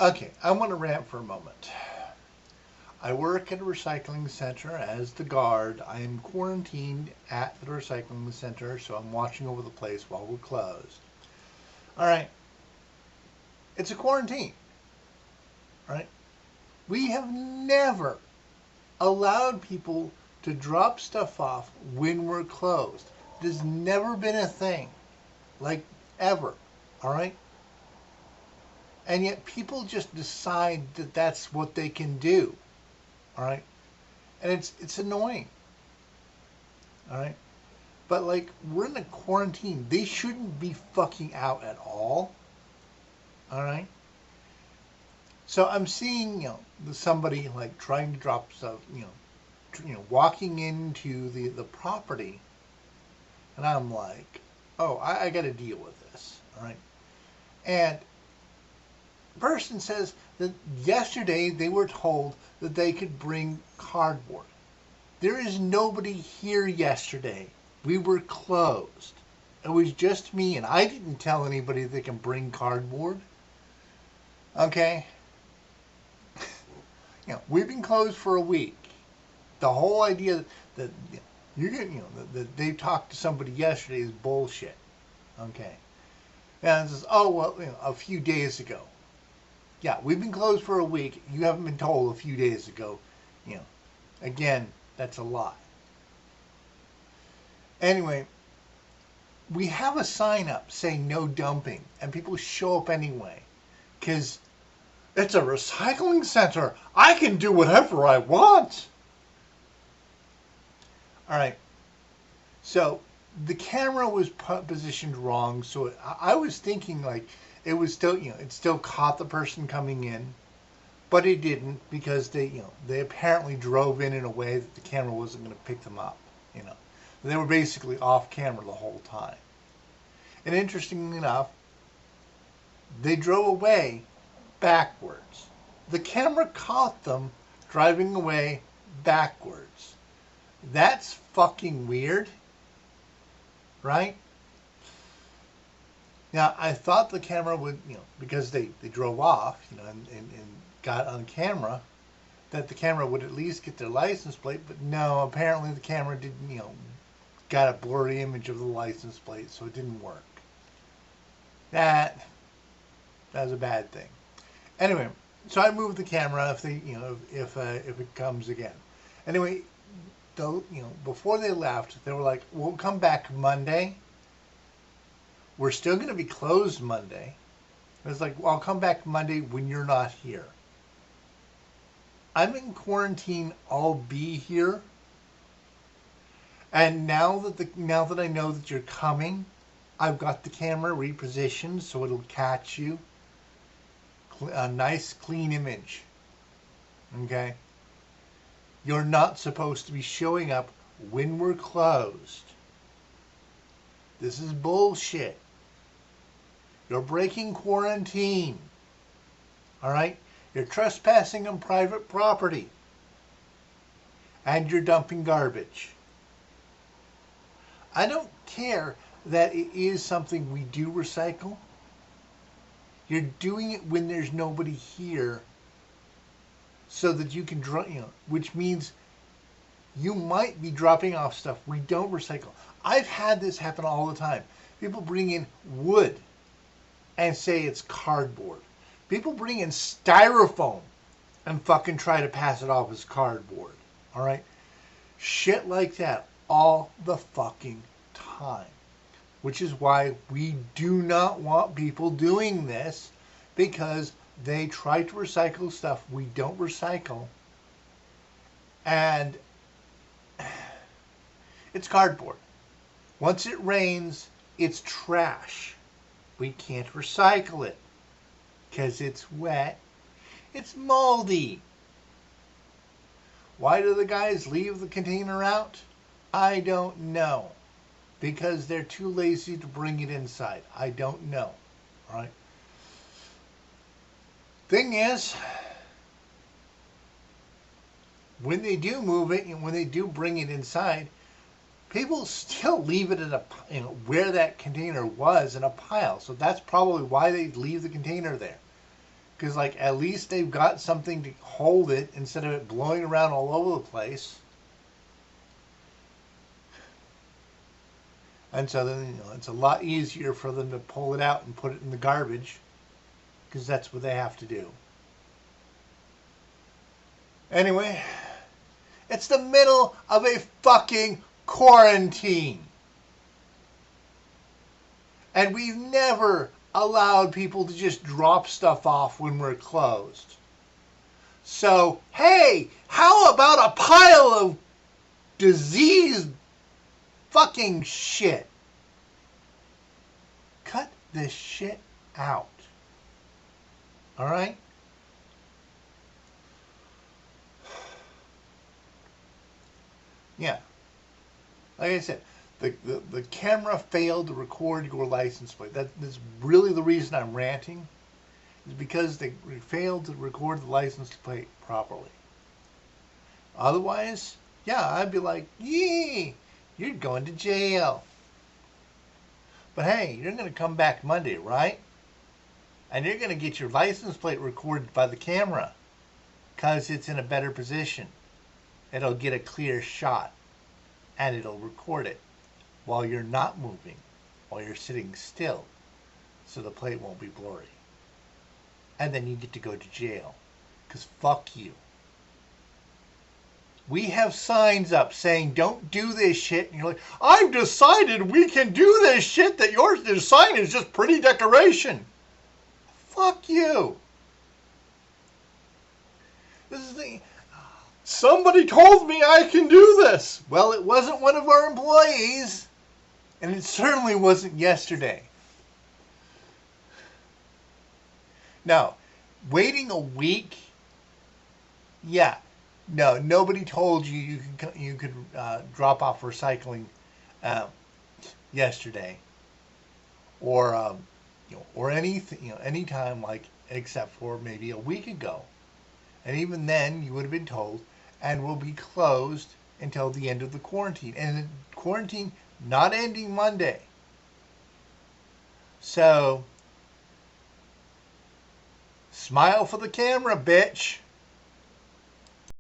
Okay, I want to rant for a moment. I work at a recycling center as the guard. I am quarantined at the recycling center, so I'm watching over the place while we're closed. All right, it's a quarantine, right? We have never allowed people to drop stuff off when we're closed. It has never been a thing, like ever, all right? And yet people just decide that that's what they can do, all right? And it's annoying, all right? But like we're in a quarantine. They shouldn't be fucking out at all. All right. So I'm seeing somebody like trying to drop stuff. Walking into the property, and I'm like, oh, I got to deal with this. All right. And the person says that yesterday they were told that they could bring cardboard. There is nobody here yesterday. We were closed. It was just me, and I didn't tell anybody they can bring cardboard. Okay? We've been closed for a week. The whole idea that that they talked to somebody yesterday is bullshit. Okay? And it says, oh, well, a few days ago. Yeah, we've been closed for a week. You haven't been told a few days ago. You know, again, that's a lie. Anyway, we have a sign up saying no dumping, and people show up anyway because it's a recycling center. I can do whatever I want. All right. So the camera was positioned wrong. So I was thinking like it was still, it still caught the person coming in, but it didn't because they apparently drove in a way that the camera wasn't going to pick them up. You know, they were basically off camera the whole time. And interestingly enough, they drove away backwards. The camera caught them driving away backwards. That's fucking weird, right? Now, I thought the camera would, because they drove off, and got on camera, that the camera would at least get their license plate, but no, apparently the camera didn't, got a blurry image of the license plate, so it didn't work. That was a bad thing. Anyway, so I moved the camera if it comes again. Anyway, though, before they left, they were like, "We'll come back Monday. We're still going to be closed Monday." I was like, "Well, I'll come back Monday when you're not here." I'm in quarantine. I'll be here. And now that I know that you're coming, I've got the camera repositioned so it'll catch you. A nice clean image. Okay? You're not supposed to be showing up when we're closed. This is bullshit. You're breaking quarantine. All right? You're trespassing on private property. And you're dumping garbage. I don't care that it is something we do recycle. You're doing it when there's nobody here so that you can which means you might be dropping off stuff we don't recycle. I've had this happen all the time. People bring in wood and say it's cardboard. People bring in styrofoam and fucking try to pass it off as cardboard. All right? Shit like that all the fucking time. Which is why we do not want people doing this, because they try to recycle stuff we don't recycle. And it's cardboard. Once it rains, it's trash. We can't recycle it because it's wet. It's moldy. Why do the guys leave the container out? I don't know. Because they're too lazy to bring it inside. I don't know. All right. Thing is, when they do move it and when they do bring it inside, people still leave it in where that container was in a pile. So that's probably why they leave the container there. Because, like, at least they've got something to hold it instead of it blowing around all over the place. And so then, it's a lot easier for them to pull it out and put it in the garbage, because that's what they have to do. Anyway, it's the middle of a fucking quarantine. And we've never allowed people to just drop stuff off when we're closed. So, hey, how about a pile of diseased fucking shit? Cut this shit out. All right? Yeah. Like I said, the camera failed to record your license plate. That's really the reason I'm ranting. Is because they failed to record the license plate properly. Otherwise, yeah, I'd be like, yee, you're going to jail. But hey, you're going to come back Monday, right? And you're going to get your license plate recorded by the camera, because it's in a better position. It'll get a clear shot, and it'll record it while you're not moving, while you're sitting still, so the plate won't be blurry. And then you get to go to jail, because fuck you. We have signs up saying don't do this shit, and you're like, I've decided we can do this shit, that your sign is just pretty decoration. Fuck you. This is the... Somebody told me I can do this. Well, it wasn't one of our employees, and it certainly wasn't yesterday. Now, waiting a week, yeah. No, nobody told you you could drop off recycling yesterday, or or anything, any time, like, except for maybe a week ago, and even then you would have been told, and will be closed until the end of the quarantine, and the quarantine not ending Monday. So, smile for the camera, bitch.